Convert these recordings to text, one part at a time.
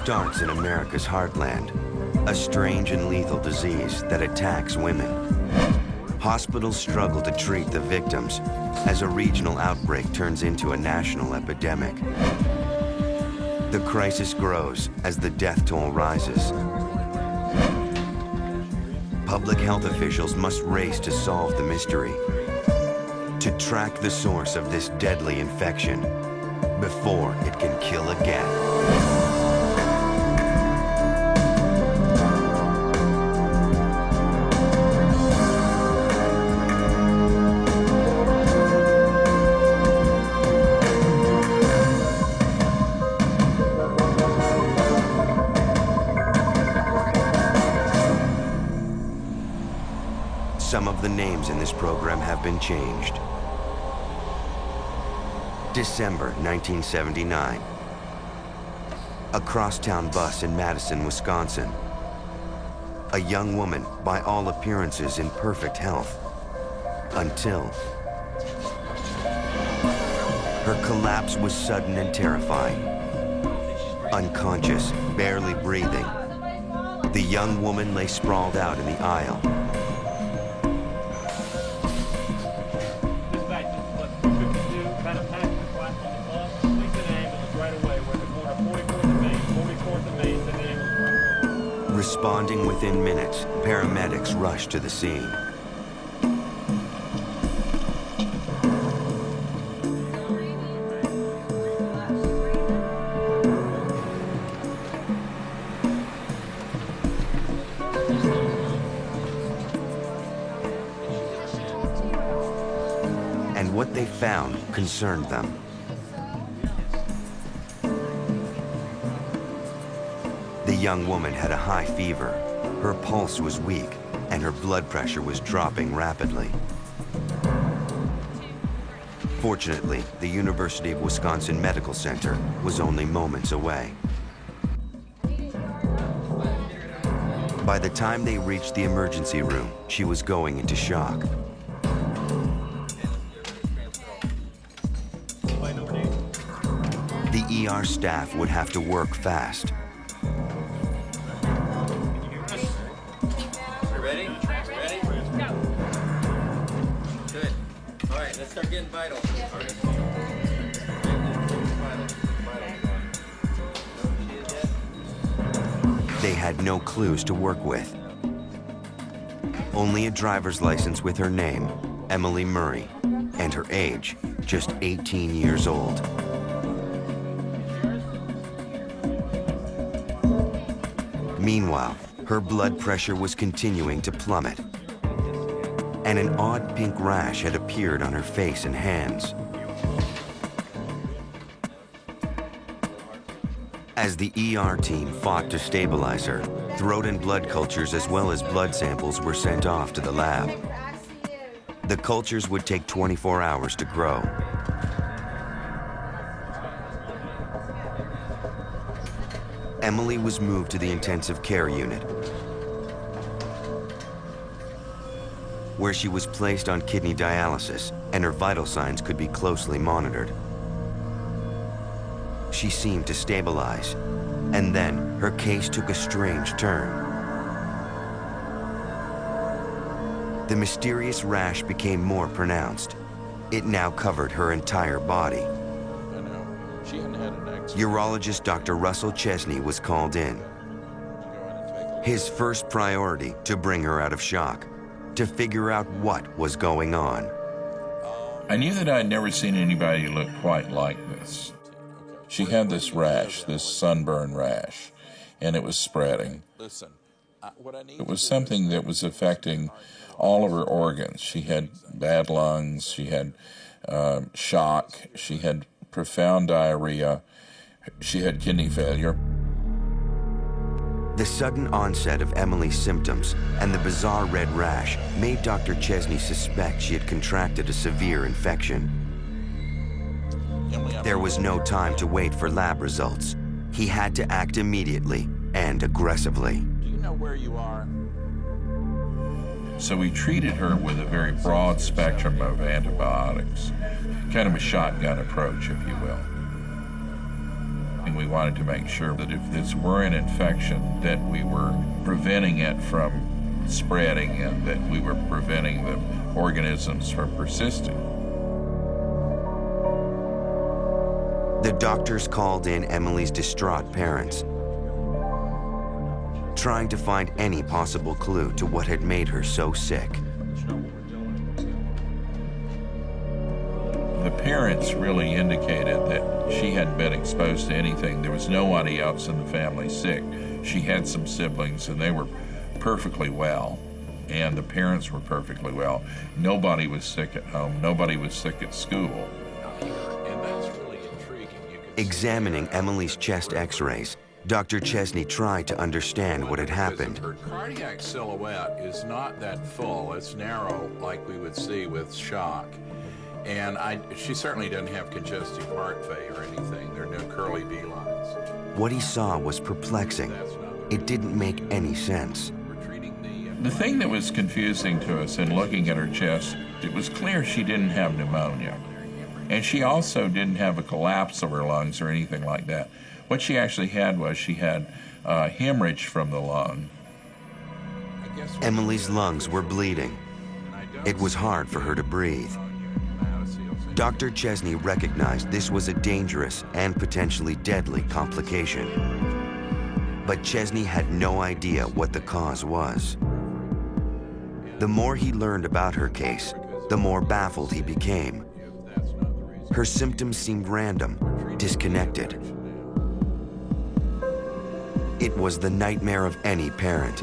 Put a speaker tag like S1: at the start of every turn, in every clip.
S1: starts in America's heartland, a strange and lethal disease that attacks women. Hospitals struggle to treat the victims as a regional outbreak turns into a national epidemic. The crisis grows as the death toll rises. Public health officials must race to solve the mystery, to track the source of this deadly infection before it can kill again. Some of the names in this program have been changed. December 1979. A crosstown bus in Madison, Wisconsin. A young woman, by all appearances in perfect health, until her collapse was sudden and terrifying. Unconscious, barely breathing, the young woman lay sprawled out in the aisle. Responding within minutes, paramedics rushed to the scene. And what they found concerned them. The young woman had a high fever, her pulse was weak, and her blood pressure was dropping rapidly. Fortunately, the University of Wisconsin Medical Center was only moments away. By the time they reached the emergency room, she was going into shock. The ER staff would have to work fast.
S2: Start getting vital.
S1: They had no clues to work with. Only a driver's license with her name, Emily Murray, and her age, just 18 years old. Meanwhile, her blood pressure was continuing to plummet, and an odd pink rash had appeared on her face and hands. As the ER team fought to stabilize her, throat and blood cultures as well as blood samples were sent off to the lab. The cultures would take 24 hours to grow. Emily was moved to the intensive care unit, where she was placed on kidney dialysis, and her vital signs could be closely monitored. She seemed to stabilize, and then her case took a strange turn. The mysterious rash became more pronounced. It now covered her entire body.
S3: She hadn't had an accident.
S1: Urologist Dr. Russell Chesney was called in. His first priority to bring her out of shock, to figure out what was going on.
S3: I knew that I'd never seen anybody look quite like this. She had this rash, this sunburn rash, and it was spreading. It was something that was affecting all of her organs. She had bad lungs, she had shock, she had profound diarrhea, she had kidney failure.
S1: The sudden onset of Emily's symptoms and the bizarre red rash made Dr. Chesney suspect she had contracted a severe infection. There was no time to wait for lab results. He had to act immediately and aggressively.
S3: Do you know where you are? So we treated her with a very broad spectrum of antibiotics, kind of a shotgun approach, if you will. And we wanted to make sure that if this were an infection, that we were preventing it from spreading and that we were preventing the organisms from persisting.
S1: The doctors called in Emily's distraught parents, trying to find any possible clue to what had made her so sick.
S3: The parents really indicated that she hadn't been exposed to anything. There was nobody else in the family sick. She had some siblings and they were perfectly well, and the parents were perfectly well. Nobody was sick at home. Nobody was sick at school. And that's really intriguing.
S1: Examining Emily's chest x-rays, Dr. Chesney tried to understand what had happened.
S2: Her cardiac silhouette is not that full. It's narrow like we would see with shock. And she certainly doesn't have congestive heart failure or anything. There are no curly V lines.
S1: What he saw was perplexing. It didn't make any sense.
S3: The thing that was confusing to us in looking at her chest, it was clear she didn't have pneumonia. And she also didn't have a collapse of her lungs or anything like that. What she actually had was she had hemorrhage from the lung.
S1: Emily's lungs were bleeding. It was hard for her to breathe. Dr. Chesney recognized this was a dangerous and potentially deadly complication. But Chesney had no idea what the cause was. The more he learned about her case, the more baffled he became. Her symptoms seemed random, disconnected. It was the nightmare of any parent.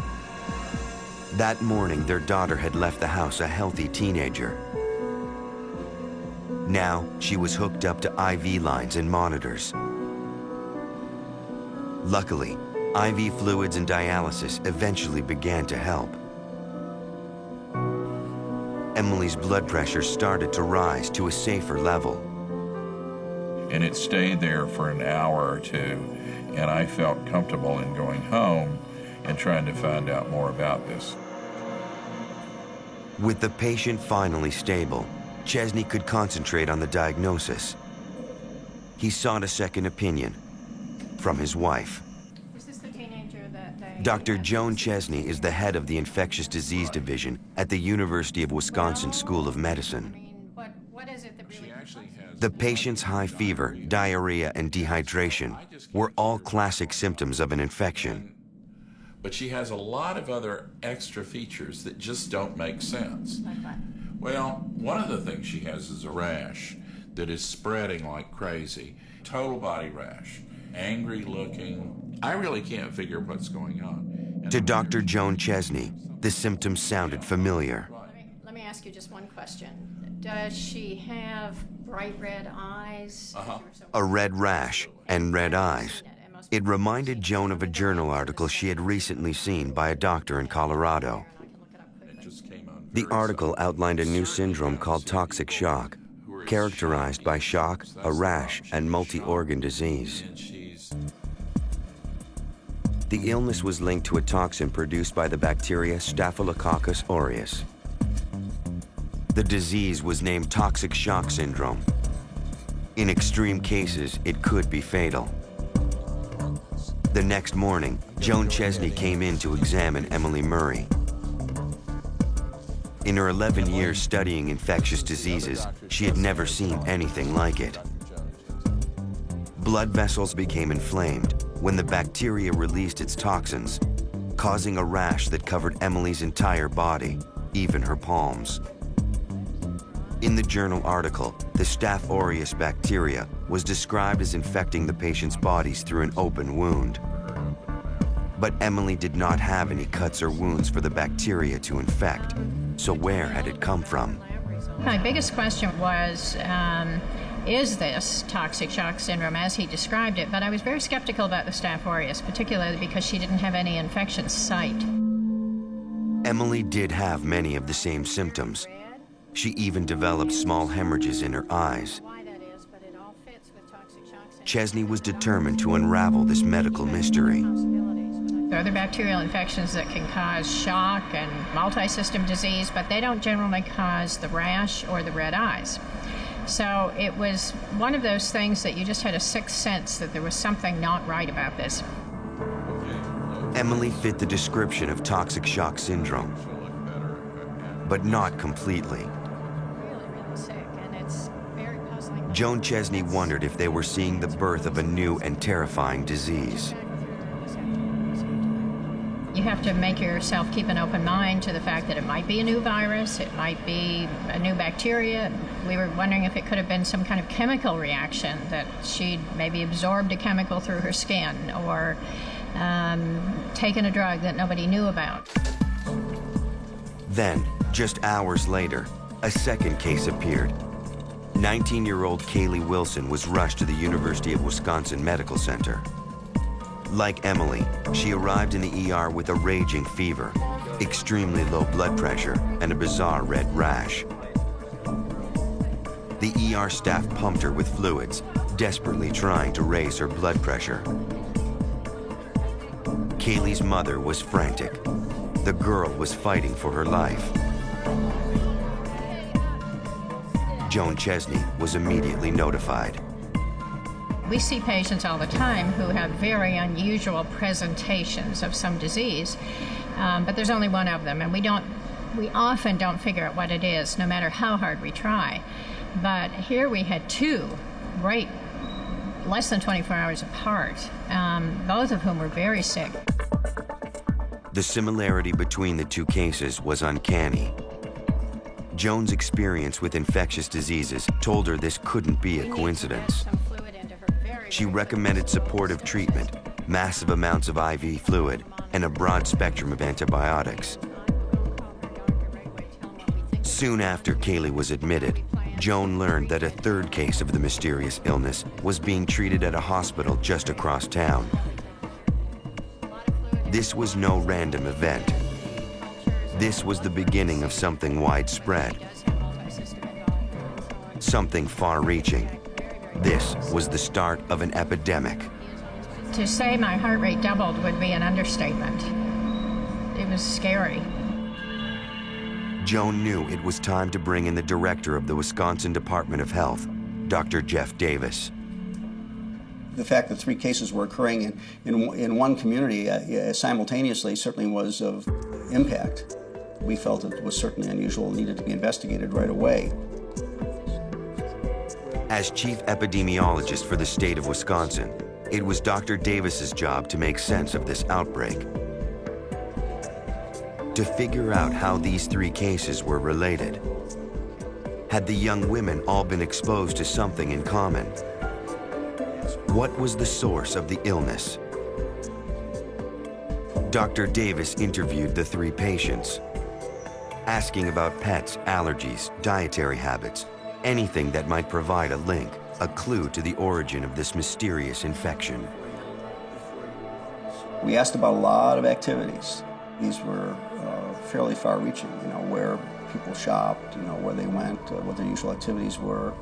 S1: That morning, their daughter had left the house a healthy teenager. Now, she was hooked up to IV lines and monitors. Luckily, IV fluids and dialysis eventually began to help. Emily's blood pressure started to rise to a safer level.
S3: And it stayed there for an hour or two, and I felt comfortable in going home and trying to find out more about this.
S1: With the patient finally stable, Chesney could concentrate on the diagnosis. He sought a second opinion from his wife.
S4: Is this the teenager that they...
S1: Dr. Joan Chesney is the head of the Infectious Disease Division at the University of Wisconsin School of Medicine.
S4: I mean, what is it that really...
S1: The patient's high fever, diarrhea, and dehydration were all classic symptoms of an infection.
S3: But she has a lot of other extra features that just don't make sense.
S4: Like what?
S3: Well, one of the things she has is a rash that is spreading like crazy. Total body rash, angry looking. I really can't figure what's going on.
S1: To Dr. Joan Chesney, the symptoms sounded familiar.
S4: Let me ask you just one question. Does she have bright red eyes?
S1: A red rash and red eyes. It reminded Joan of a journal article she had recently seen by a doctor in Colorado. The article outlined a new syndrome called toxic shock, characterized by shock, a rash, and multi-organ disease. The illness was linked to a toxin produced by the bacteria Staphylococcus aureus. The disease was named toxic shock syndrome. In extreme cases, it could be fatal. The next morning, Joan Chesney came in to examine Emily Murray. In her 11 years studying infectious diseases, she had never seen anything like it. Blood vessels became inflamed when the bacteria released its toxins, causing a rash that covered Emily's entire body, even her palms. In the journal article, the Staph aureus bacteria was described as infecting the patient's bodies through an open wound. But Emily did not have any cuts or wounds for the bacteria to infect. So where had it come from?
S5: My biggest question was, is this toxic shock syndrome as he described it? But I was very skeptical about the Staph aureus, particularly because she didn't have any infection site.
S1: Emily did have many of the same symptoms. She even developed small hemorrhages in her eyes. Chesney was determined to unravel this medical mystery.
S5: There are other bacterial infections that can cause shock and multi-system disease, but they don't generally cause the rash or the red eyes. So it was one of those things that you just had a sixth sense that there was something not right about this.
S1: Emily fit the description of toxic shock syndrome, but not completely.
S4: Really sick, and it's very puzzling.
S1: Joan Chesney wondered if they were seeing the birth of a new and terrifying disease.
S5: You have to make yourself keep an open mind to the fact that it might be a new virus, it might be a new bacteria. We were wondering if it could have been some kind of chemical reaction, that she'd maybe absorbed a chemical through her skin or taken a drug that nobody knew about.
S1: Then, just hours later, a second case appeared. 19-year-old Kaylee Wilson was rushed to the University of Wisconsin Medical Center. Like Emily, she arrived in the ER with a raging fever, extremely low blood pressure, and a bizarre red rash. The ER staff pumped her with fluids, desperately trying to raise her blood pressure. Kaylee's mother was frantic. The girl was fighting for her life. Joan Chesney was immediately notified.
S5: We see patients all the time who have very unusual presentations of some disease, but there's only one of them, and we often don't figure out what it is, no matter how hard we try. But here we had two, right, less than 24 hours apart, both of whom were very sick.
S1: The similarity between the two cases was uncanny. Joan's experience with infectious diseases told her this couldn't be a coincidence. She recommended supportive treatment, massive amounts of IV fluid, and a broad spectrum of antibiotics. Soon after Kaylee was admitted, Joan learned that a third case of the mysterious illness was being treated at a hospital just across town. This was no random event. This was the beginning of something widespread, something far-reaching. This was the start of an epidemic.
S5: To say my heart rate doubled would be an understatement. It was scary.
S1: Joan knew it was time to bring in the director of the Wisconsin Department of Health, Dr. Jeff Davis.
S6: The fact that 3 cases were occurring in one community simultaneously certainly was of impact. We felt it was certainly unusual and needed to be investigated right away.
S1: As chief epidemiologist for the state of Wisconsin, it was Dr. Davis's job to make sense of this outbreak. To figure out how these 3 cases were related. Had the young women all been exposed to something in common? What was the source of the illness? Dr. Davis interviewed the 3 patients, asking about pets, allergies, dietary habits, anything that might provide a link, a clue to the origin of this mysterious infection.
S6: We asked about a lot of activities. These were fairly far-reaching, where people shopped, where they went, what their usual activities were.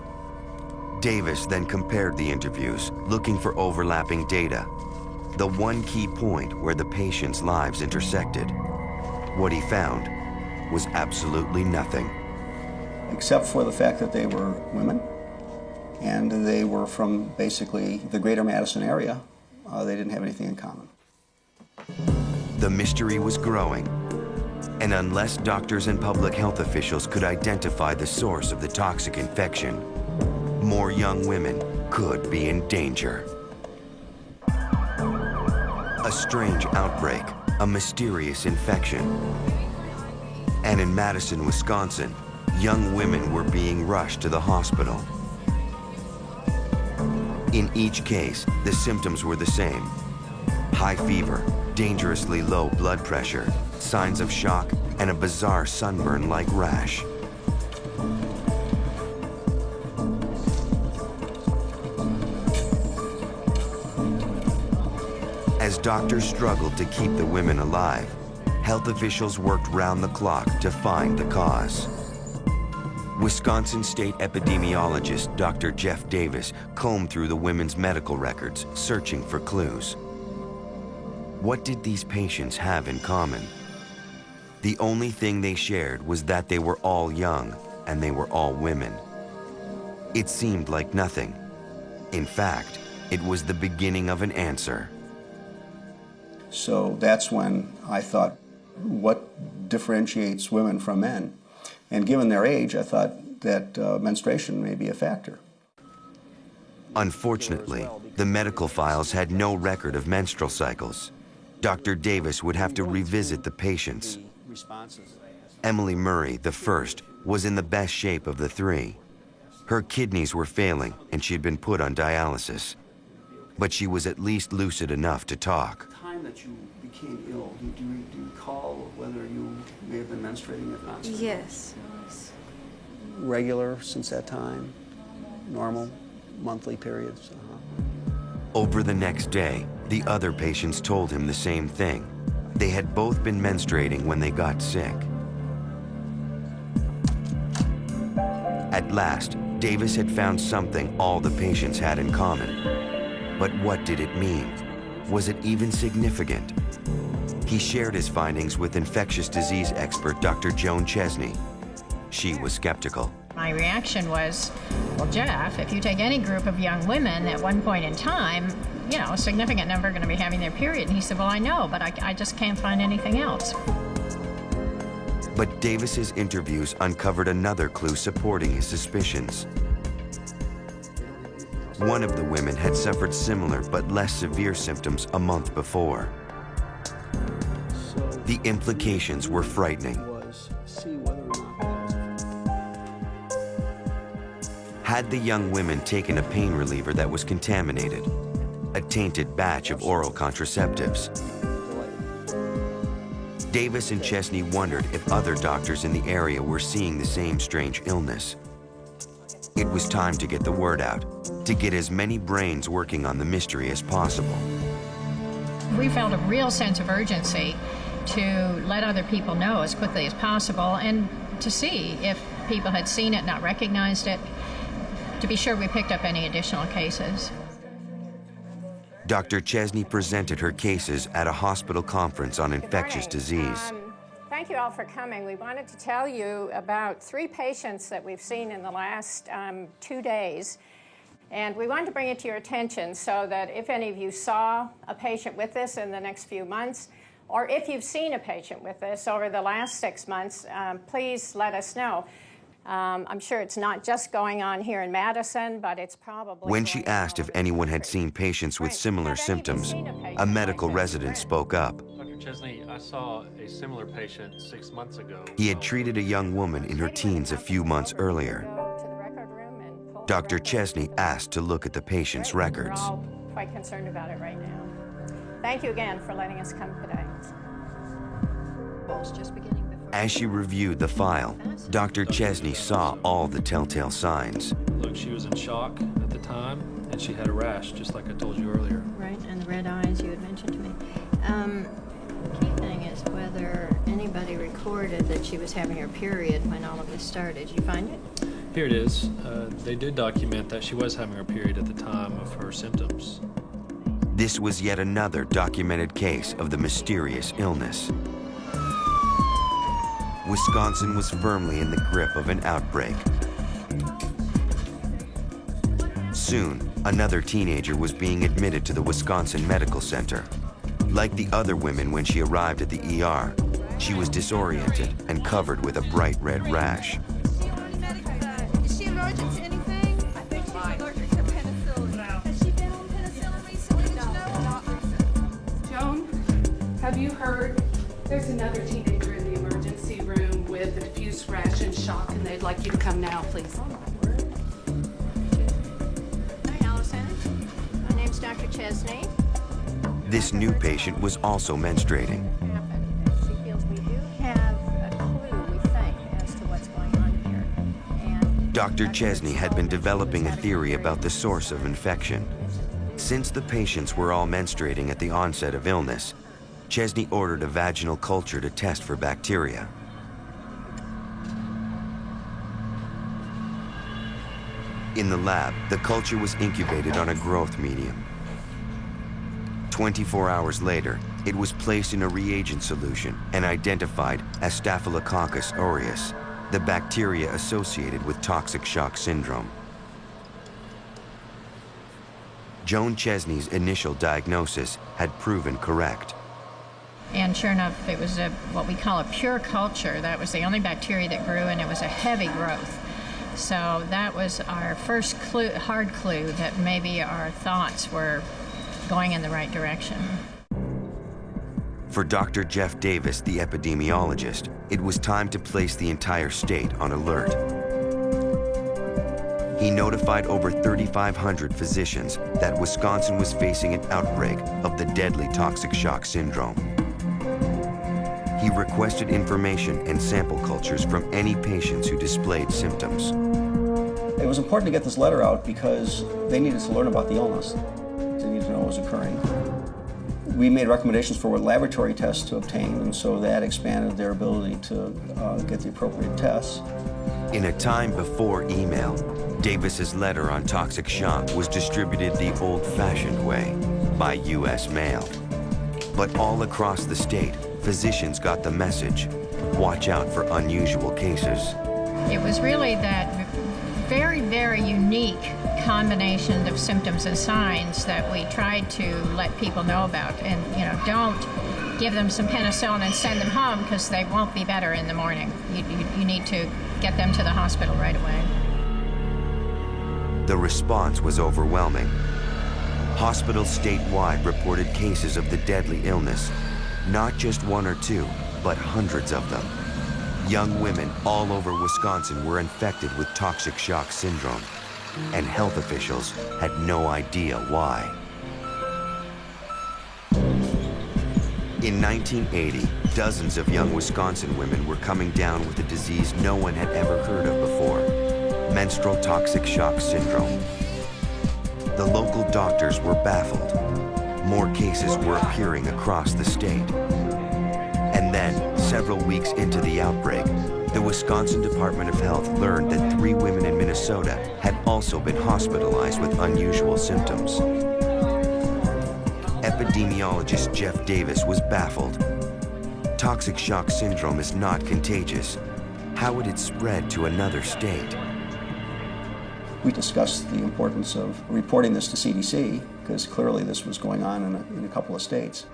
S1: Davis then compared the interviews, looking for overlapping data, the one key point where the patients' lives intersected. What he found was absolutely nothing.
S6: Except for the fact that they were women, and they were from basically the greater Madison area. They didn't have anything in common.
S1: The mystery was growing, and unless doctors and public health officials could identify the source of the toxic infection, more young women could be in danger. A strange outbreak, a mysterious infection. And in Madison, Wisconsin, young women were being rushed to the hospital. In each case, the symptoms were the same. High fever, dangerously low blood pressure, signs of shock, and a bizarre sunburn-like rash. As doctors struggled to keep the women alive, health officials worked round the clock to find the cause. Wisconsin State epidemiologist Dr. Jeff Davis combed through the women's medical records, searching for clues. What did these patients have in common? The only thing they shared was that they were all young and they were all women. It seemed like nothing. In fact, it was the beginning of an answer.
S6: So that's when I thought, what differentiates women from men? And given their age, I thought that menstruation may be a factor.
S1: Unfortunately, the medical files had no record of menstrual cycles. Dr. Davis would have to revisit the patients. Emily Murray, the first, was in the best shape of the three. Her kidneys were failing and she'd been put on dialysis. But she was at least lucid enough to talk.
S6: The time that you became ill, do you recall whether you may have been menstruating at not?
S7: Yes.
S6: Regular since that time? Normal monthly periods?
S1: Over the next day, the other patients told him the same thing. They had both been menstruating when they got sick. At last, Davis had found something all the patients had in common. But what did it mean? Was it even significant? He shared his findings with infectious disease expert Dr. Joan Chesney. She was skeptical.
S5: My reaction was, well, Jeff, if you take any group of young women at one point in time, you know, a significant number are going to be having their period. And he said, well, I know, but I just can't find anything else.
S1: But Davis's interviews uncovered another clue supporting his suspicions. One of the women had suffered similar but less severe symptoms a month before. The implications were frightening. Had the young women taken a pain reliever that was contaminated, a tainted batch of oral contraceptives? Davis and Chesney wondered if other doctors in the area were seeing the same strange illness. It was time to get the word out, to get as many brains working on the mystery as possible.
S5: We felt a real sense of urgency to let other people know as quickly as possible and to see if people had seen it, not recognized it, to be sure we picked up any additional cases.
S1: Dr. Chesney presented her cases at a hospital conference on infectious disease.
S4: Thank you all for coming. We wanted to tell you about 3 patients that we've seen in the last 2 days. And we wanted to bring it to your attention so that if any of you saw a patient with this in the next few months, or if you've seen a patient with this over the last 6 months, please let us know. I'm sure it's not just going on here in Madison, but it's probably...
S1: When she asked if anyone had seen patients with similar symptoms, a medical resident spoke up.
S8: Dr. Chesney, I saw a similar patient 6 months ago.
S1: He had treated a young woman in her teens a few months earlier. Dr. Chesney asked to look at the patient's records.
S4: We're all quite concerned about it right now. Thank you again for letting us come today.
S1: As she reviewed the file, Dr. Chesney saw all the telltale signs.
S8: Look, she was in shock at the time, and she had a rash, just like I told you earlier.
S7: Right, and the red eyes you had mentioned to me. The key thing is whether anybody recorded that she was having her period when all of this started. Did you find it?
S8: Here it is. They did document that she was having her period at the time of her symptoms.
S1: This was yet another documented case of the mysterious illness. Wisconsin was firmly in the grip of an outbreak. Soon, another teenager was being admitted to the Wisconsin Medical Center. Like the other women when she arrived at the ER, she was disoriented and covered with a bright red rash.
S9: Is she allergic to anything? I think she's allergic to penicillin. Has she been on penicillin recently? No.
S10: Joan, have you heard there's another teenager in the emergency room with a diffuse rash and shock, and they'd like you to come now, please?
S4: Hi, Allison. My name's Dr. Chesney.
S1: This new patient was also menstruating.
S4: She feels we do have a clue, we think, as to what's going on here. And
S1: Dr. Chesney had been developing a theory about the source of infection. Since the patients were all menstruating at the onset of illness, Chesney ordered a vaginal culture to test for bacteria. In the lab, the culture was incubated on a growth medium. 24 hours later, it was placed in a reagent solution and identified as Staphylococcus aureus, the bacteria associated with toxic shock syndrome. Joan Chesney's initial diagnosis had proven correct.
S5: And sure enough, it was what we call a pure culture. That was the only bacteria that grew, and it was a heavy growth. So that was our first hard clue that maybe our thoughts were going in the right direction.
S1: For Dr. Jeff Davis, the epidemiologist, it was time to place the entire state on alert. He notified over 3,500 physicians that Wisconsin was facing an outbreak of the deadly toxic shock syndrome. He requested information and sample cultures from any patients who displayed symptoms.
S6: It was important to get this letter out because they needed to learn about the illness. They needed to know what was occurring. We made recommendations for what laboratory tests to obtain, and so that expanded their ability to get the appropriate tests.
S1: In a time before email, Davis's letter on toxic shock was distributed the old-fashioned way, by U.S. mail. But all across the state, physicians got the message: watch out for unusual cases.
S5: It was really that very, very unique combination of symptoms and signs that we tried to let people know about. And, don't give them some penicillin and send them home because they won't be better in the morning. You need to get them to the hospital right away.
S1: The response was overwhelming. Hospitals statewide reported cases of the deadly illness, not just one or two, but hundreds of them. Young women all over Wisconsin were infected with toxic shock syndrome, and health officials had no idea why. In 1980, dozens of young Wisconsin women were coming down with a disease no one had ever heard of before: menstrual toxic shock syndrome. The local doctors were baffled. More cases were appearing across the state. And then, several weeks into the outbreak, the Wisconsin Department of Health learned that 3 women in Minnesota had also been hospitalized with unusual symptoms. Epidemiologist Jeff Davis was baffled. Toxic shock syndrome is not contagious. How would it spread to another state?
S6: We discussed the importance of reporting this to CDC, because clearly this was going on in a couple of states.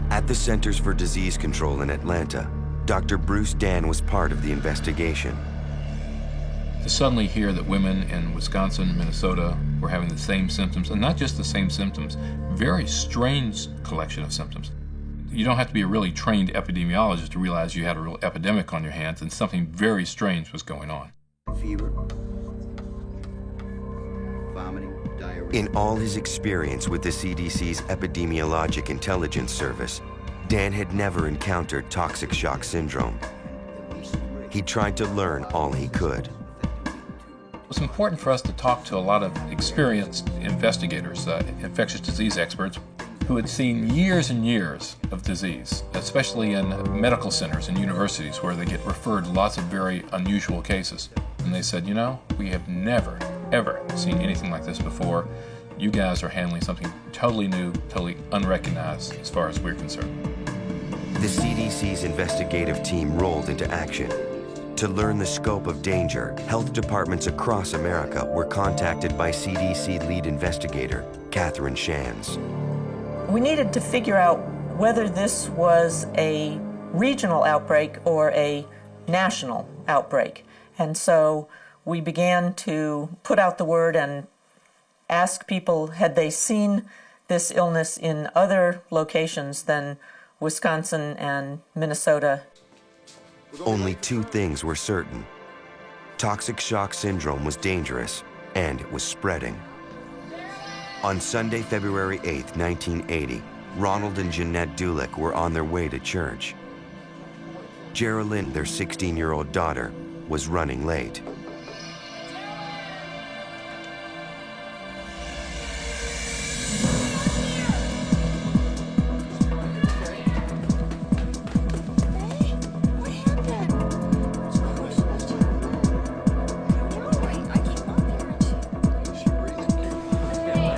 S1: At the Centers for Disease Control in Atlanta, Dr. Bruce Dan was part of the investigation.
S3: To suddenly hear that women in Wisconsin and Minnesota were having the same symptoms, and not just the same symptoms, very strange collection of symptoms. You don't have to be a really trained epidemiologist to realize you had a real epidemic on your hands and something very strange was going on.
S6: Fever, vomiting, diarrhea.
S1: In all his experience with the CDC's Epidemiologic Intelligence Service, Dan had never encountered toxic shock syndrome. He tried to learn all he could.
S3: It was important for us to talk to a lot of experienced investigators, infectious disease experts, who had seen years and years of disease, especially in medical centers and universities where they get referred lots of very unusual cases. And they said, we have never, ever seen anything like this before. You guys are handling something totally new, totally unrecognized as far as we're concerned.
S1: The CDC's investigative team rolled into action. To learn the scope of danger, health departments across America were contacted by CDC lead investigator, Catherine Shands.
S11: We needed to figure out whether this was a regional outbreak or a national outbreak. And so we began to put out the word and ask people, had they seen this illness in other locations than Wisconsin and Minnesota?
S1: Only 2 things were certain. Toxic shock syndrome was dangerous, and it was spreading. On Sunday, February 8, 1980, Ronald and Jeanette Dulick were on their way to church. Geraldine, their 16-year-old daughter, was running late.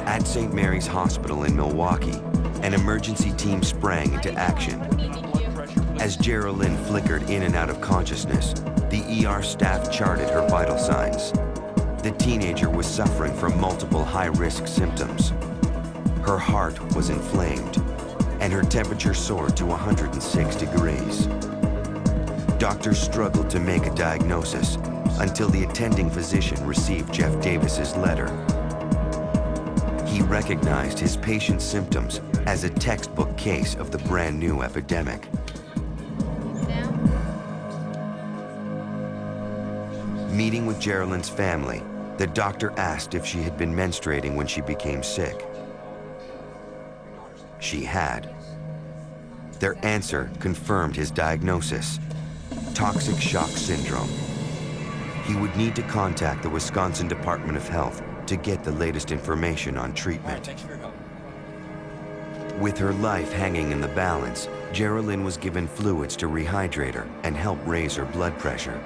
S1: At St. Mary's Hospital in Milwaukee, an emergency team sprang into action. As Geraldine flickered in and out of consciousness, the ER staff charted her vital signs. the teenager was suffering from multiple high-risk symptoms. Her heart was inflamed, and her temperature soared to 106 degrees. Doctors struggled to make a diagnosis until the attending physician received Jeff Davis's letter. He recognized his patient's symptoms as a textbook case of the brand new epidemic. Meeting with Geralynne's family, the doctor asked if she had been menstruating when she became sick. She had. Their answer confirmed his diagnosis: toxic shock syndrome. He would need to contact the Wisconsin Department of Health to get the latest information on treatment. With her life hanging in the balance, Geralynne was given fluids to rehydrate her and help raise her blood pressure.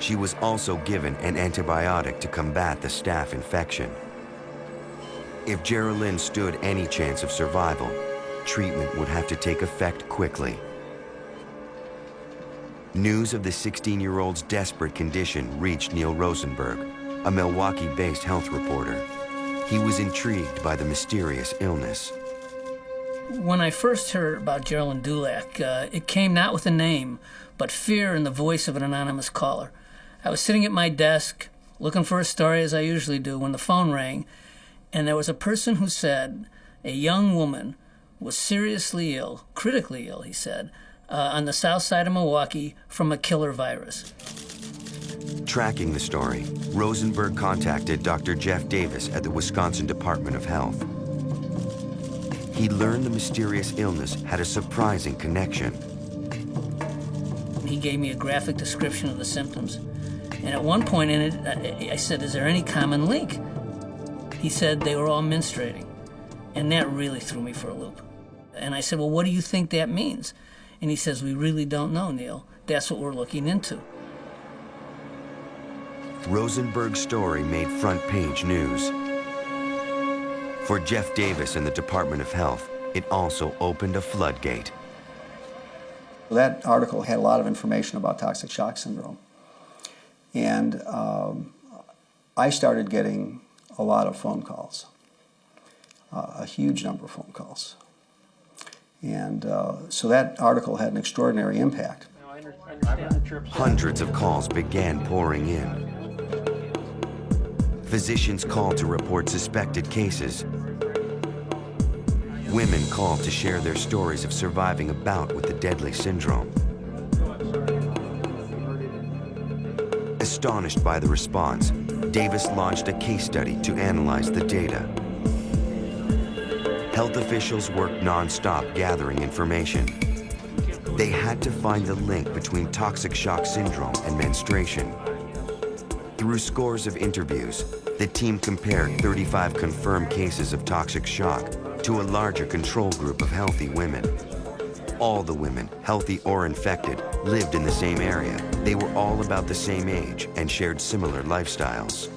S1: She was also given an antibiotic to combat the staph infection. If Geralynne stood any chance of survival, treatment would have to take effect quickly. News of the 16-year-old's desperate condition reached Neil Rosenberg, a Milwaukee-based health reporter. He was intrigued by the mysterious illness.
S12: When I first heard about Geralynne Dulac, it came not with a name, but fear in the voice of an anonymous caller. I was sitting at my desk, looking for a story as I usually do, when the phone rang, and there was a person who said a young woman was seriously ill, critically ill, he said, on the south side of Milwaukee from a killer virus.
S1: Tracking the story, Rosenberg contacted Dr. Jeff Davis at the Wisconsin Department of Health. He learned the mysterious illness had a surprising connection.
S12: He gave me a graphic description of the symptoms. And at one point in it, I said, "Is there any common link?" He said they were all menstruating. And that really threw me for a loop. And I said, "Well, what do you think that means?" And he says, "We really don't know, Neil. That's what we're looking into."
S1: Rosenberg's story made front-page news. For Jeff Davis and the Department of Health, it also opened a floodgate.
S6: That article had a lot of information about toxic shock syndrome. And I started getting a lot of phone calls, a huge number of phone calls. And so that article had an extraordinary impact.
S1: Hundreds of calls began pouring in. Physicians called to report suspected cases. Women called to share their stories of surviving a bout with the deadly syndrome. Astonished by the response, Davis launched a case study to analyze the data. Health officials worked non-stop gathering information. They had to find the link between toxic shock syndrome and menstruation. Through scores of interviews, the team compared 35 confirmed cases of toxic shock to a larger control group of healthy women. All the women, healthy or infected, lived in the same area. They were all about the same age and shared similar lifestyles.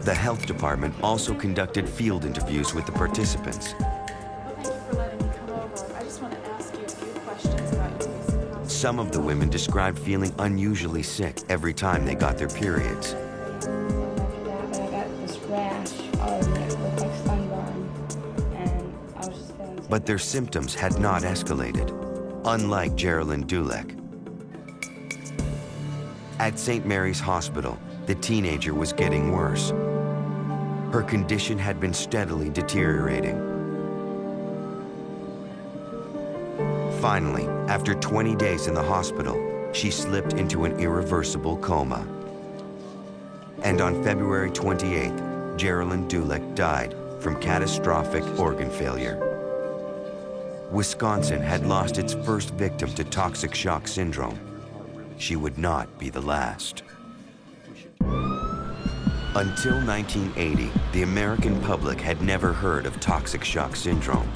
S1: The health department also conducted field interviews with the participants.
S10: Thank you for letting me come over. I just want to ask you a few questions about your recent hospital.
S1: Some of the women described feeling unusually sick every time they got their periods.
S13: I got this rash all over me. It looked like sunburn, and I was just feeling sick.
S1: But their symptoms had not escalated, unlike Geralynne Dulac. At St. Mary's Hospital, the teenager was getting worse. Her condition had been steadily deteriorating. Finally, after 20 days in the hospital, she slipped into an irreversible coma. And on February 28th, Geralynne Dulac died from catastrophic organ failure. Wisconsin had lost its first victim to toxic shock syndrome. She would not be the last. Until 1980, the American public had never heard of toxic shock syndrome.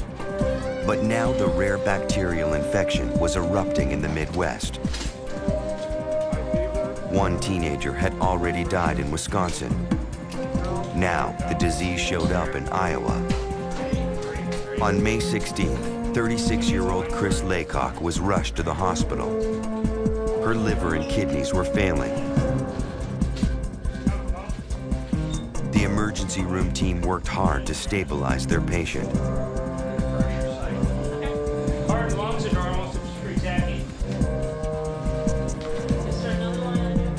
S1: But now the rare bacterial infection was erupting in the Midwest. One teenager had already died in Wisconsin. Now the disease showed up in Iowa. On May 16th, 36-year-old Chris Laycock was rushed to the hospital. Her liver and kidneys were failing. The emergency room team worked hard to stabilize their patient.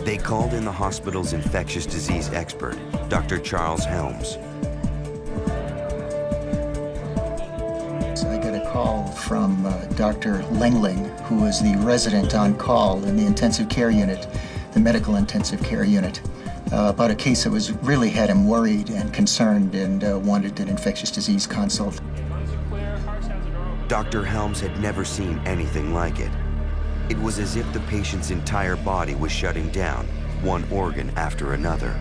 S1: They called in the hospital's infectious disease expert, Dr. Charles Helms.
S14: So I got a call from Dr. Lengling, who was the resident on call in the intensive care unit, the medical intensive care unit, about a case that was really had him worried and concerned and wanted an infectious disease consult.
S1: Dr. Helms had never seen anything like it. It was as if the patient's entire body was shutting down, one organ after another.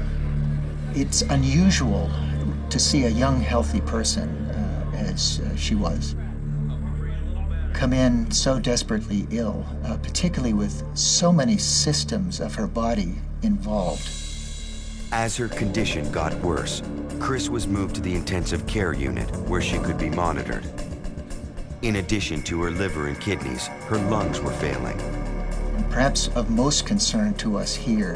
S14: It's unusual to see a young, healthy person, as she was, come in so desperately ill, particularly with so many systems of her body involved.
S1: As her condition got worse, Chris was moved to the intensive care unit where she could be monitored. In addition to her liver and kidneys, her lungs were failing.
S14: And perhaps of most concern to us here,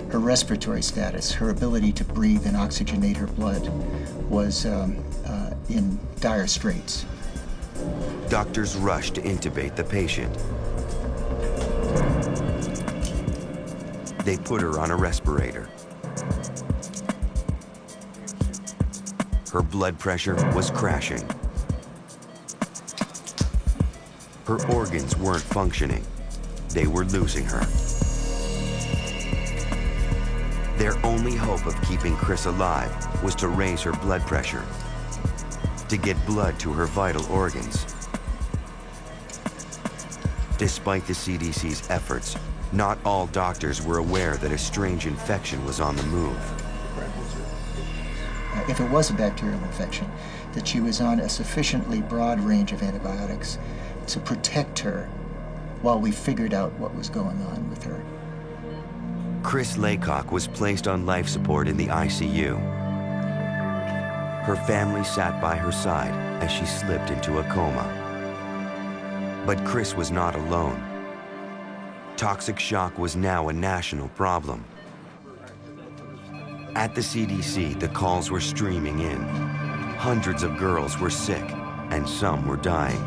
S14: her respiratory status, her ability to breathe and oxygenate her blood was in dire straits.
S1: Doctors rushed to intubate the patient. They put her on a respirator. Her blood pressure was crashing. Her organs weren't functioning. They were losing her. Their only hope of keeping Chris alive was to raise her blood pressure, to get blood to her vital organs. Despite the CDC's efforts, not all doctors were aware that a strange infection was on the move.
S14: If it was a bacterial infection, that she was on a sufficiently broad range of antibiotics to protect her while we figured out what was going on with her.
S1: Chris Laycock was placed on life support in the ICU. Her family sat by her side as she slipped into a coma. But Chris was not alone. Toxic shock was now a national problem. At the CDC, the calls were streaming in. Hundreds of girls were sick, and some were dying.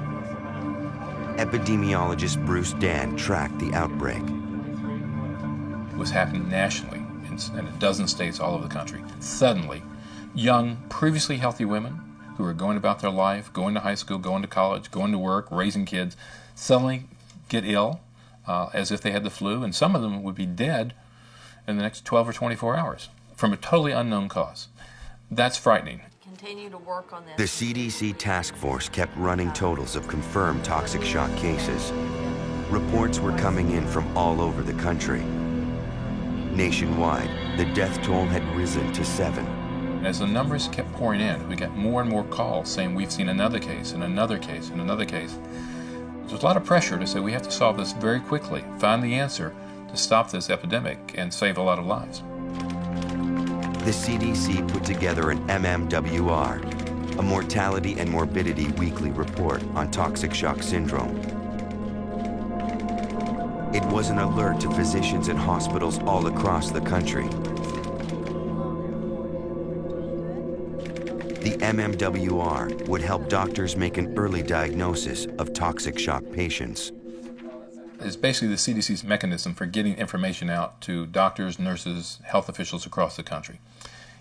S1: Epidemiologist Bruce Dan tracked the outbreak.
S3: It was happening nationally in a dozen states all over the country. Suddenly, young, previously healthy women who were going about their life, going to high school, going to college, going to work, raising kids, suddenly get ill as if they had the flu, and some of them would be dead in the next 12 or 24 hours from a totally unknown cause. That's frightening.
S15: Continue to work on this.
S1: The CDC task force kept running totals of confirmed toxic shock cases. Reports were coming in from all over the country. Nationwide, the death toll had risen to 7.
S3: As the numbers kept pouring in, we got more and more calls saying we've seen another case and another case and another case. There was a lot of pressure to say we have to solve this very quickly, find the answer to stop this epidemic and save a lot of lives.
S1: The CDC put together an MMWR, a mortality and morbidity weekly report on toxic shock syndrome. It was an alert to physicians and hospitals all across the country. The MMWR would help doctors make an early diagnosis of toxic shock patients.
S3: It's basically the CDC's mechanism for getting information out to doctors, nurses, health officials across the country.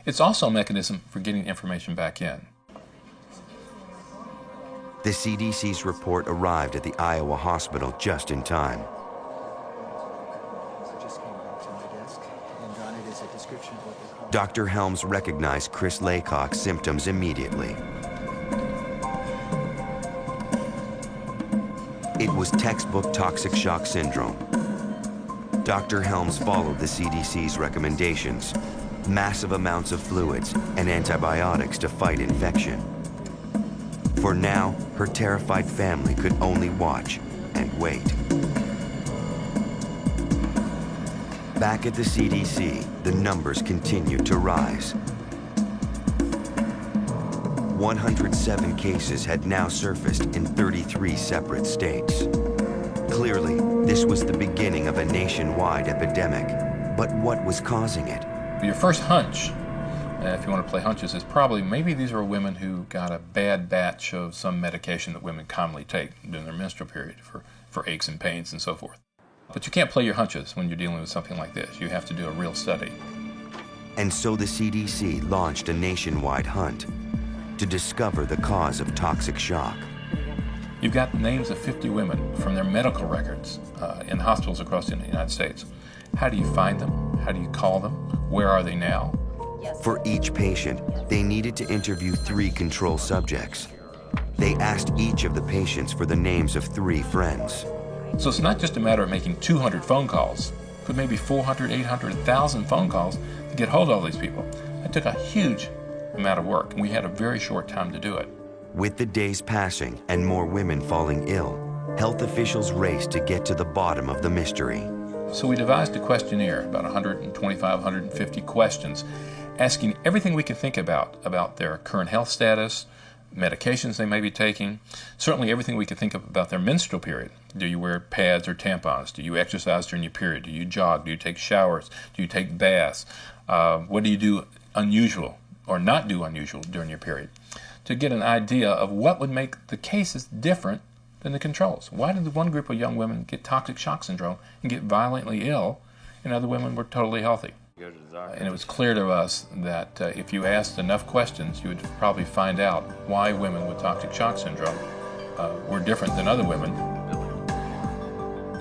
S3: It's also a mechanism for getting information back in.
S1: The CDC's report arrived at the Iowa hospital just in time. Dr. Helms recognized Chris Laycock's symptoms immediately. It was textbook toxic shock syndrome. Dr. Helms followed the CDC's recommendations: massive amounts of fluids and antibiotics to fight infection. For now, her terrified family could only watch and wait. Back at the CDC, the numbers continued to rise. 107 cases had now surfaced in 33 separate states. Clearly, this was the beginning of a nationwide epidemic. But what was causing it?
S16: Your first hunch, if you want to play hunches, is probably maybe these are women who got a bad batch of some medication that women commonly take during their menstrual period for aches and pains and so forth. But you can't play your hunches when you're dealing with something like this. You have to do a real study.
S1: And so the CDC launched a nationwide hunt to discover the cause of toxic shock.
S16: You've got the names of 50 women from their medical records in hospitals across the United States. How do you find them? How do you call them? Where are they now?
S1: For each patient, they needed to interview 3 control subjects. They asked each of the patients for the names of 3 friends.
S16: So it's not just a matter of making 200 phone calls, but maybe 400, 800, 1,000 phone calls to get hold of all these people. It took a huge amount of work, and we had a very short time to do it.
S1: With the days passing and more women falling ill, health officials raced to get to the bottom of the mystery.
S16: So we devised a questionnaire, about 125, 150 questions, asking everything we could think about their current health status, medications they may be taking, certainly everything we could think of about their menstrual period. Do you wear pads or tampons? Do you exercise during your period? Do you jog? Do you take showers? Do you take baths? What do you do unusual or not do unusual during your period? To get an idea of what would make the cases different than the controls. Why did the one group of young women get toxic shock syndrome and get violently ill, and other women were totally healthy? And it was clear to us that if you asked enough questions, you would probably find out why women with toxic shock syndrome were different than other women.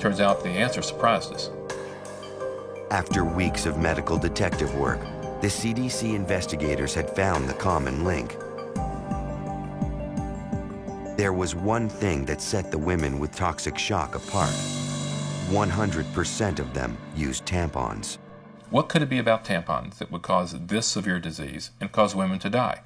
S16: Turns out the answer surprised us.
S1: After weeks of medical detective work, the CDC investigators had found the common link. There was one thing that set the women with toxic shock apart. 100% of them used tampons.
S16: What could it be about tampons that would cause this severe disease and cause women to die?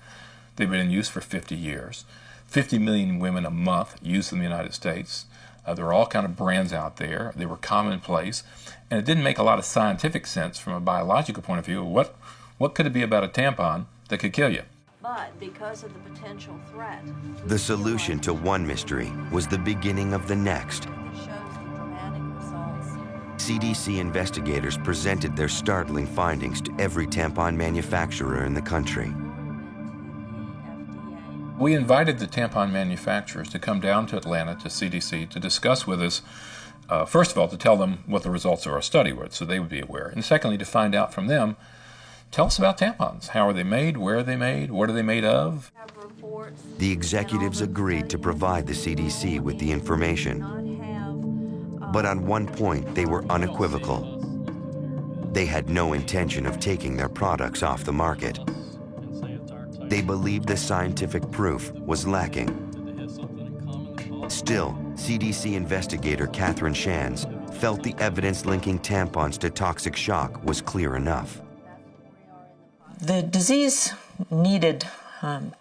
S16: They've been in use for 50 years. 50 million women a month use them in the United States. There are all kind of brands out there. They were commonplace. And it didn't make a lot of scientific sense from a biological point of view. What could it be about a tampon that could kill you?
S15: But because of the potential threat,
S1: The solution to one mystery was the beginning of the next. CDC investigators presented their startling findings to every tampon manufacturer in the country.
S16: We invited the tampon manufacturers to come down to Atlanta to CDC to discuss with us, first of all, to tell them what the results of our study were, so they would be aware. And secondly, to find out from them, tell us about tampons. How are they made? Where are they made? What are they made of?
S1: The executives agreed to provide the CDC with the information. But on one point, they were unequivocal. They had no intention of taking their products off the market. They believed the scientific proof was lacking. Still, CDC investigator Catherine Shands felt the evidence linking tampons to toxic shock was clear enough.
S11: The disease needed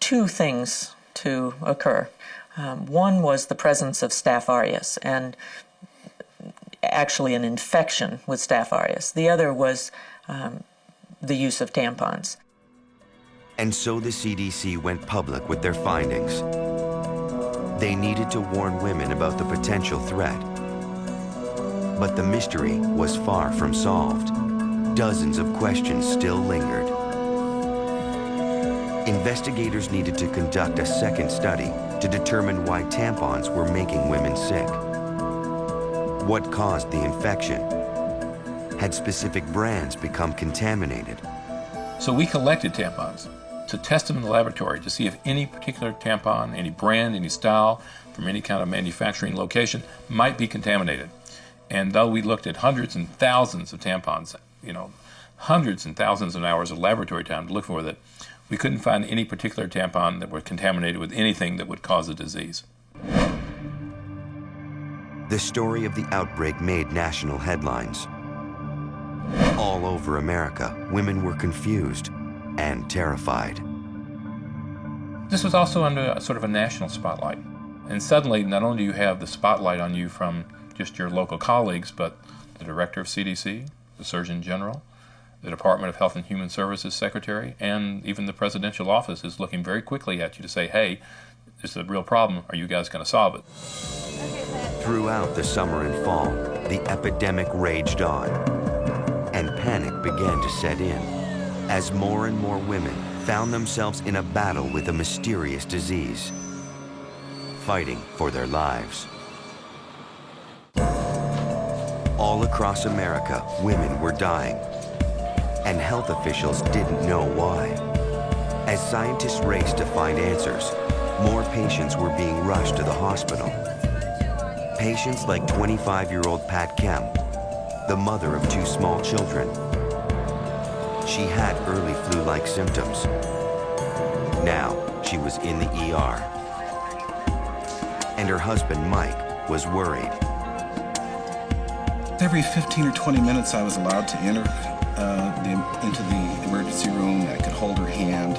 S11: 2 things to occur. One was the presence of Staph aureus, and actually an infection with Staph aureus. The other was the use of tampons.
S1: And so the CDC went public with their findings. They needed to warn women about the potential threat. But the mystery was far from solved. Dozens of questions still lingered. Investigators needed to conduct a second study to determine why tampons were making women sick. What caused the infection? Had specific brands become contaminated?
S16: So we collected tampons to test them in the laboratory to see if any particular tampon, any brand, any style, from any kind of manufacturing location might be contaminated. And though we looked at hundreds and thousands of tampons, hundreds and thousands of hours of laboratory time to look for that, we couldn't find any particular tampon that were contaminated with anything that would cause a disease.
S1: The story of the outbreak made national headlines. All over America, women were confused and terrified.
S16: This was also under sort of a national spotlight. And suddenly, not only do you have the spotlight on you from just your local colleagues, but the director of CDC, the Surgeon General, the Department of Health and Human Services Secretary, and even the presidential office is looking very quickly at you to say, hey, this is a real problem. Are you guys going to solve it?
S1: Throughout the summer and fall, the epidemic raged on, and panic began to set in as more and more women found themselves in a battle with a mysterious disease, fighting for their lives. All across America, women were dying, and health officials didn't know why. As scientists raced to find answers, more patients were being rushed to the hospital. Patients like 25-year-old Pat Kem, the mother of 2 small children. She had early flu-like symptoms. Now, she was in the ER. And her husband, Mike, was worried.
S17: Every 15 or 20 minutes I was allowed to enter into the emergency room. I could hold her hand.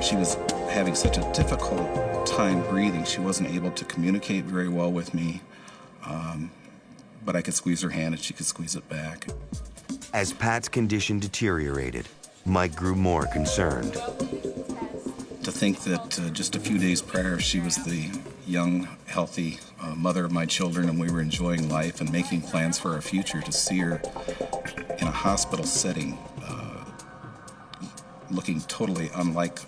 S17: She was having such a difficult time breathing. She wasn't able to communicate very well with me, but I could squeeze her hand and she could squeeze it back.
S1: As Pat's condition deteriorated, Mike grew more concerned.
S17: To think that just a few days prior she was the young, healthy mother of my children, and we were enjoying life and making plans for our future, to see her in a hospital setting, looking totally unlike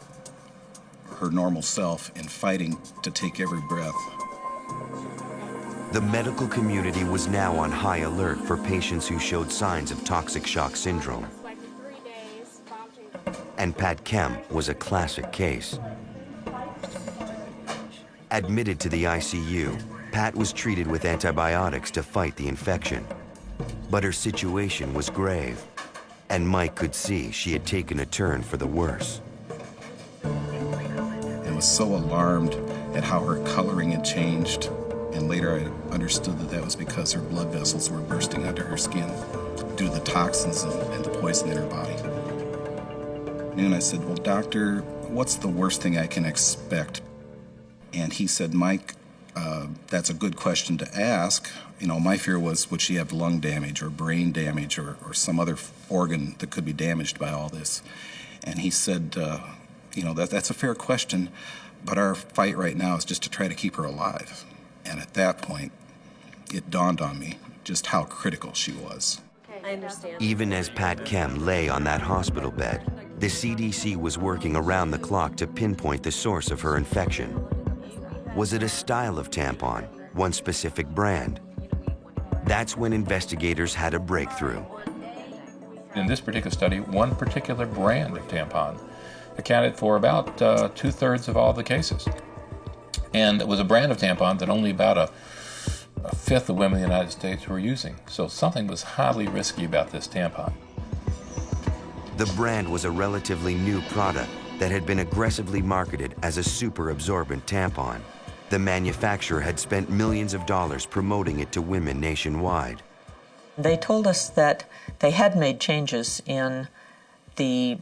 S17: her normal self and fighting to take every breath.
S1: The medical community was now on high alert for patients who showed signs of toxic shock syndrome. And Pat Kem was a classic case. Admitted to the ICU, Pat was treated with antibiotics to fight the infection. But her situation was grave, and Mike could see she had taken a turn for the worse.
S17: I was so alarmed at how her coloring had changed, and later I understood that that was because her blood vessels were bursting under her skin due to the toxins and the poison in her body. And I said, well, doctor, what's the worst thing I can expect? And he said, Mike, that's a good question to ask. You know, my fear was, would she have lung damage or brain damage or some other organ that could be damaged by all this? And he said, you know, that's a fair question, but our fight right now is just to try to keep her alive. And at that point, it dawned on me just how critical she was.
S15: I understand.
S1: Even as Pat Kem lay on that hospital bed, the CDC was working around the clock to pinpoint the source of her infection. Was it a style of tampon, one specific brand? That's when investigators had a breakthrough.
S16: In this particular study, one particular brand of tampon accounted for about 2/3 of all the cases. And it was a brand of tampon that only about a fifth of women in the United States were using. So something was highly risky about this tampon.
S1: The brand was a relatively new product that had been aggressively marketed as a super absorbent tampon. The manufacturer had spent millions of dollars promoting it to women nationwide.
S11: They told us that they had made changes in the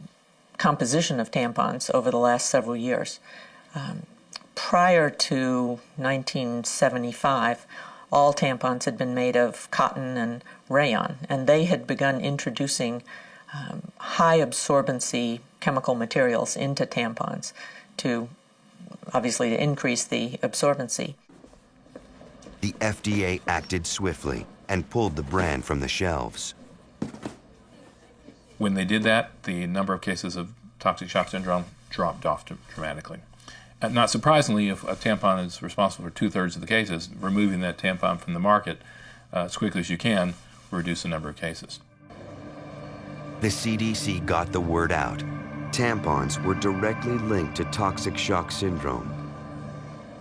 S11: composition of tampons over the last several years. Prior to 1975, all tampons had been made of cotton and rayon, and they had begun introducing high absorbency chemical materials into tampons to obviously to increase the absorbency.
S1: The FDA acted swiftly and pulled the brand from the shelves.
S16: When they did that, the number of cases of toxic shock syndrome dropped off dramatically. And not surprisingly, if a tampon is responsible for 2/3 of the cases, removing that tampon from the market as quickly as you can will reduce the number of cases.
S1: The CDC got the word out. Tampons were directly linked to toxic shock syndrome.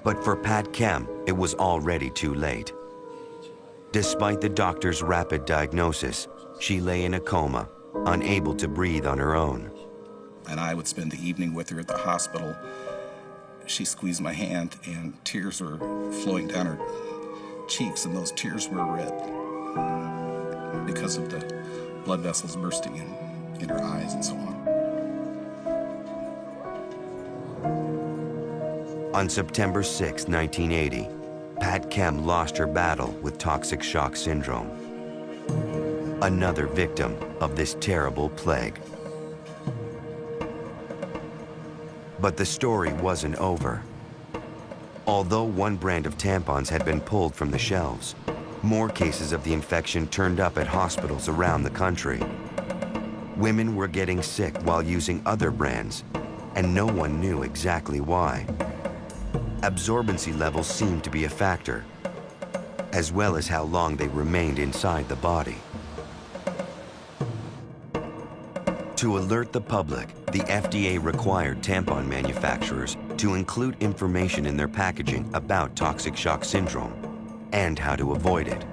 S1: But for Pat Kem, it was already too late. Despite the doctor's rapid diagnosis, she lay in a coma, unable to breathe on her own.
S17: And I would spend the evening with her at the hospital. She squeezed my hand, and tears were flowing down her cheeks, and those tears were red because of the blood vessels bursting in her eyes and so on.
S1: On September 6, 1980, Pat Kem lost her battle with toxic shock syndrome. another victim of this terrible plague. But the story wasn't over. Although one brand of tampons had been pulled from the shelves, more cases of the infection turned up at hospitals around the country. Women were getting sick while using other brands, and no one knew exactly why. Absorbency levels seemed to be a factor, as well as how long they remained inside the body. To alert the public, the FDA required tampon manufacturers to include information in their packaging about toxic shock syndrome and how to avoid it.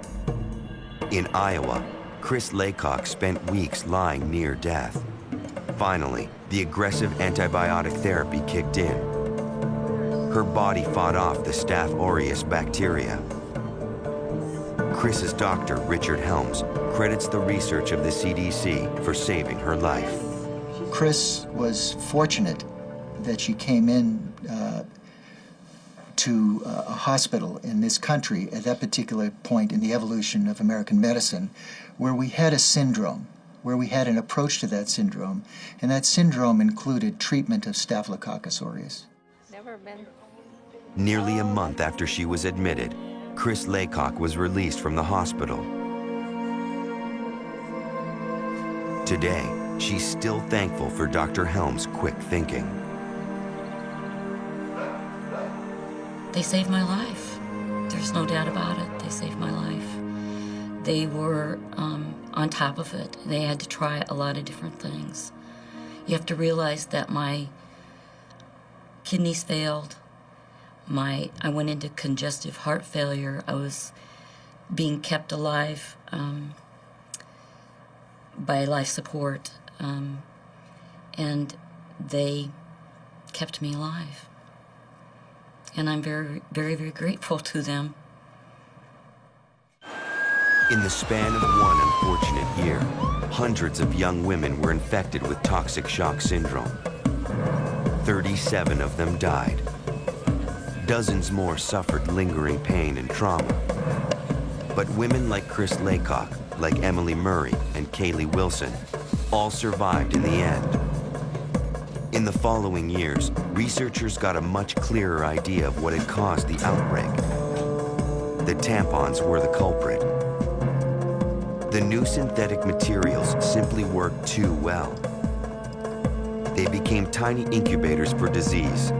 S1: In Iowa, Chris Laycock spent weeks lying near death. Finally, the aggressive antibiotic therapy kicked in. Her body fought off the Staph aureus bacteria. Chris's doctor, Richard Helms, credits the research of the CDC for saving her life.
S14: Chris was fortunate that she came in to a hospital in this country at that particular point in the evolution of American medicine, where we had a syndrome, where we had an approach to that syndrome, and that syndrome included treatment of Staphylococcus aureus.
S7: Never been.
S1: Nearly a month after she was admitted, Chris Laycock was released from the hospital. Today, she's still thankful for Dr. Helms' quick thinking.
S18: They saved my life. There's no doubt about it. They saved my life. They were on top of it. They had to try a lot of different things. You have to realize that my kidneys failed. I went into congestive heart failure. I was being kept alive by life support, and they kept me alive. And I'm very, very, very grateful to them.
S1: In the span of one unfortunate year, hundreds of young women were infected with toxic shock syndrome. 37 of them died. Dozens more suffered lingering pain and trauma. But women like Chris Laycock, like Emily Murray and Kaylee Wilson, all survived in the end. In the following years, researchers got a much clearer idea of what had caused the outbreak. The tampons were the culprit. The new synthetic materials simply worked too well. They became tiny incubators for disease,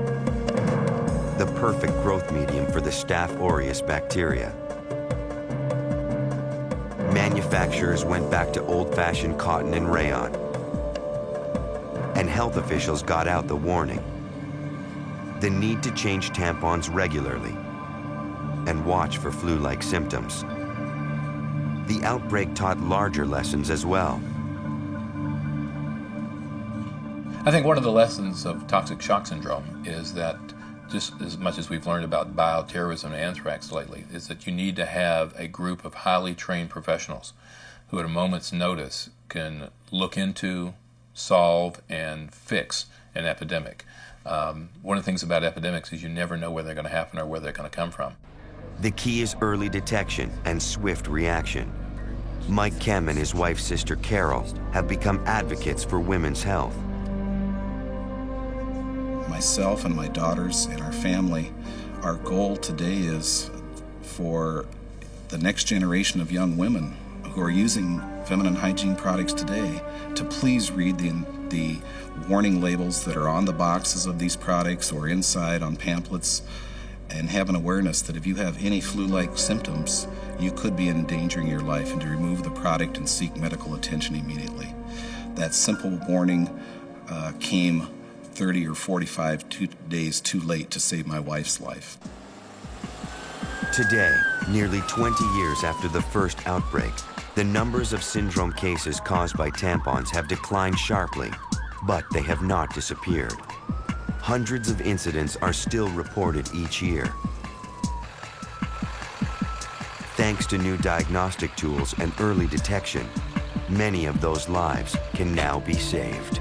S1: the perfect growth medium for the Staph aureus bacteria. Manufacturers went back to old-fashioned cotton and rayon, and health officials got out the warning: the need to change tampons regularly and watch for flu-like symptoms. The outbreak taught larger lessons as well.
S16: I think one of the lessons of toxic shock syndrome is that, just as much as we've learned about bioterrorism and anthrax lately, is that you need to have a group of highly trained professionals who at a moment's notice can look into, solve, and fix an epidemic. One of the things about epidemics is you never know where they're going to happen or where they're going to come from.
S1: The key is early detection and swift reaction. Mike Kem and his wife's sister Carol have become advocates for women's health.
S17: Myself and my daughters and our family, our goal today is for the next generation of young women who are using feminine hygiene products today to please read the warning labels that are on the boxes of these products or inside on pamphlets, and have an awareness that if you have any flu-like symptoms, you could be endangering your life, and to remove the product and seek medical attention immediately. That simple warning came 30 or 45 days too late to save my wife's life.
S1: Today, nearly 20 years after the first outbreak, the numbers of syndrome cases caused by tampons have declined sharply, but they have not disappeared. Hundreds of incidents are still reported each year. Thanks to new diagnostic tools and early detection, many of those lives can now be saved.